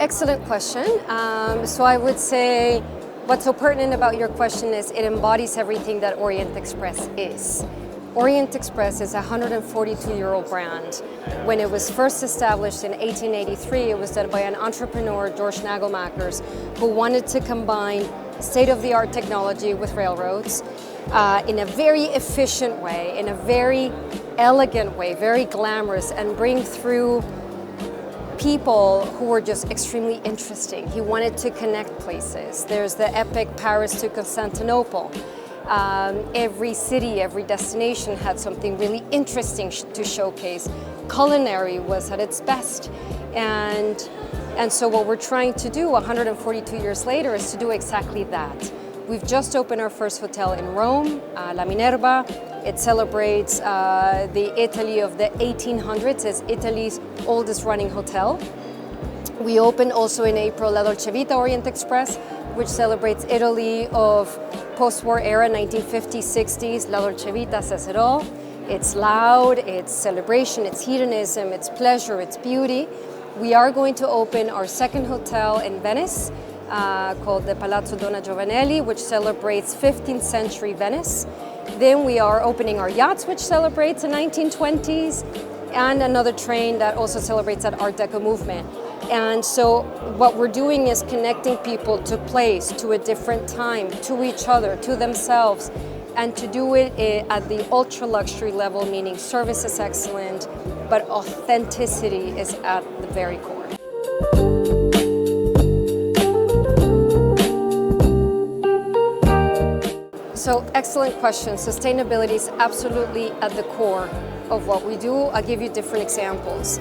Excellent question. So I would say what's so pertinent about your question is it embodies everything that Orient Express is. Orient Express is a 142-year-old brand. When it was first established in 1883, it was done by an entrepreneur, George Nagelmakers, who wanted to combine state-of-the-art technology with railroads in a very efficient way, in a very elegant way, very glamorous, and bring through people who were just extremely interesting. He wanted to connect places. There's the epic Paris to Constantinople. Every city, every destination had something really interesting to showcase. Culinary was at its best. And so what we're trying to do 142 years later is to do exactly that. We've just opened our first hotel in Rome, La Minerva. It celebrates the Italy of the 1800s. It's Italy's oldest running hotel. We opened also in April La Dolce Vita Orient Express, which celebrates Italy of post-war era, 1950s, 60s. La Dolce Vita says it all. It's loud, it's celebration, it's hedonism, it's pleasure, it's beauty. We are going to open our second hotel in Venice, called the Palazzo Donna Giovanelli, which celebrates 15th century Venice. Then we are opening our yachts, which celebrates the 1920s, and another train that also celebrates that Art Deco movement. And so what we're doing is connecting people to place, to a different time, to each other, to themselves, and to do it at the ultra luxury level, meaning service is excellent, but authenticity is at the very core. So excellent question. Sustainability is absolutely at the core of what we do. I'll give you different examples.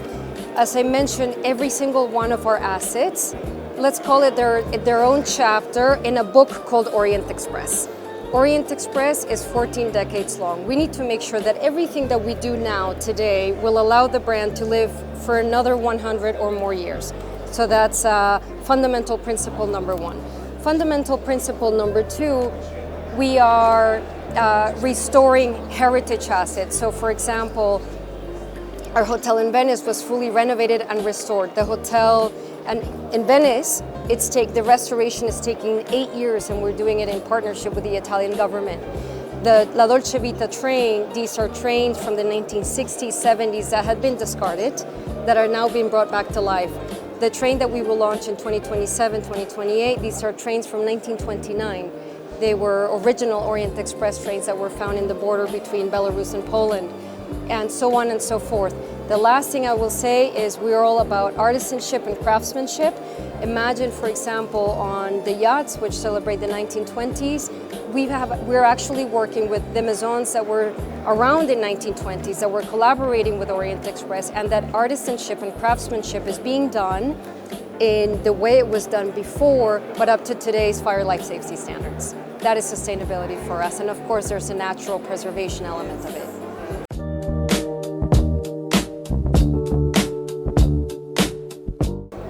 As I mentioned, every single one of our assets, let's call it their own chapter in a book called Orient Express. Orient Express is 14 decades long. We need to make sure that everything that we do now, today, will allow the brand to live for another 100 or more years. So that's fundamental principle number one. Fundamental principle number two, we are restoring heritage assets. So for example, our hotel in Venice was fully renovated and restored. The hotel in Venice, the restoration is taking 8 years, and we're doing it in partnership with the Italian government. The La Dolce Vita train, these are trains from the 1960s, 70s that had been discarded, that are now being brought back to life. The train that we will launch in 2027, 2028, these are trains from 1929. They were original Orient Express trains that were found in the border between Belarus and Poland, and so on and so forth. The last thing I will say is we're all about artisanship and craftsmanship. Imagine, for example, on the yachts, which celebrate the 1920s, we're actually working with the maisons that were around in 1920s, that were collaborating with Orient Express, and that artisanship and craftsmanship is being done in the way it was done before, but up to today's fire life safety standards. That is sustainability for us, and of course there's a natural preservation element of it.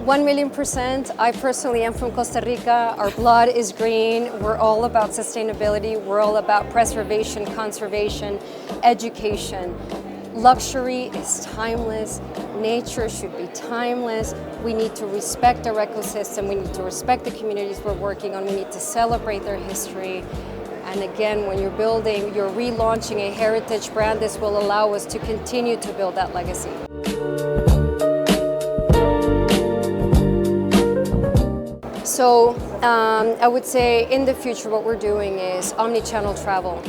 1,000,000%. I personally am from Costa Rica. Our blood is green. We're all about sustainability. We're all about preservation, conservation, education. Luxury is timeless. Nature should be timeless. We need to respect our ecosystem. We need to respect the communities we're working on. We need to celebrate their history. And again, when you're relaunching a heritage brand, this will allow us to continue to build that legacy. So I would say in the future what we're doing is omni-channel travel.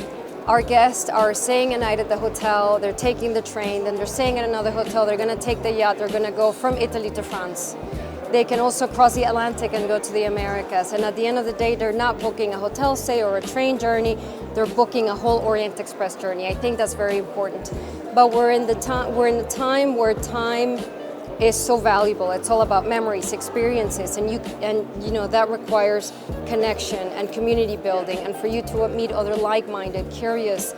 Our guests are staying a night at the hotel, they're taking the train, then they're staying at another hotel, they're going to take the yacht, they're going to go from Italy to France. They can also cross the Atlantic and go to the Americas. And at the end of the day, they're not booking a hotel stay or a train journey, they're booking a whole Orient Express journey. I think that's very important. But we're in a time where time is so valuable. It's all about memories, experiences, and you know that requires connection and community building, and for you to meet other like-minded, curious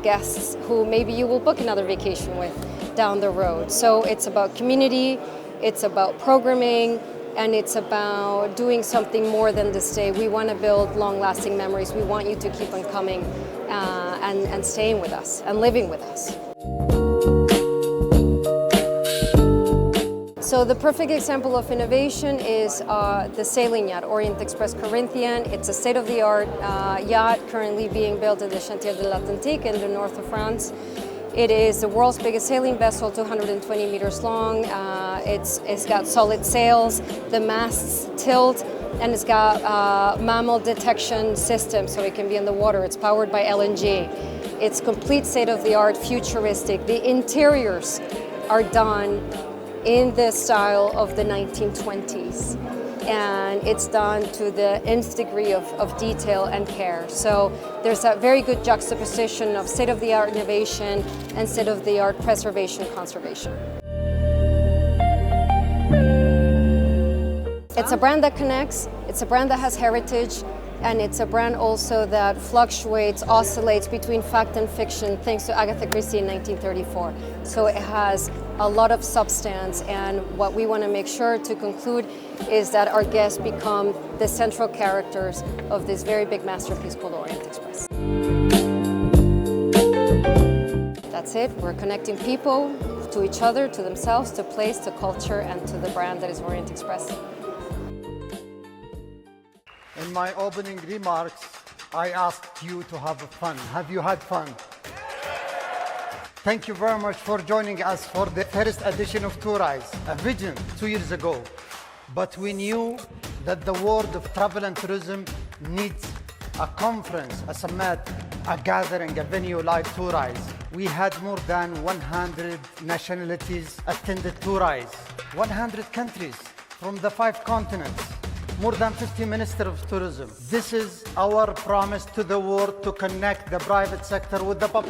guests who maybe you will book another vacation with down the road. So it's about community, it's about programming, and it's about doing something more than the stay. We want to build long-lasting memories. We want you to keep on coming and staying with us and living with us. So the perfect example of innovation is the sailing yacht, Orient Express Corinthian. It's a state-of-the-art yacht currently being built at the Chantier de l'Atlantique in the north of France. It is the world's biggest sailing vessel, 220 meters long. It's got solid sails, the masts tilt, and it's got mammal detection system, so it can be in the water. It's powered by LNG. It's complete state-of-the-art, futuristic. The interiors are done in the style of the 1920s. And it's done to the nth degree of detail and care. So there's a very good juxtaposition of state-of-the-art innovation and state-of-the-art preservation conservation. It's a brand that connects, it's a brand that has heritage, and it's a brand also that fluctuates, oscillates between fact and fiction, thanks to Agatha Christie in 1934. So it has a lot of substance, and what we want to make sure to conclude is that our guests become the central characters of this very big masterpiece called Orient Express. That's it. We're connecting people to each other, to themselves, to place, to culture, and to the brand that is Orient Express. In my opening remarks, I asked you to have fun. Have you had fun? Thank you very much for joining us for the first edition of TOURISE, a vision 2 years ago. But we knew that the world of travel and tourism needs a conference, a summit, a gathering, a venue like TOURISE. We had more than 100 nationalities attended TOURISE, 100 countries from the 5 continents. More than 50 ministers of tourism. This is our promise to the world to connect the private sector with the public.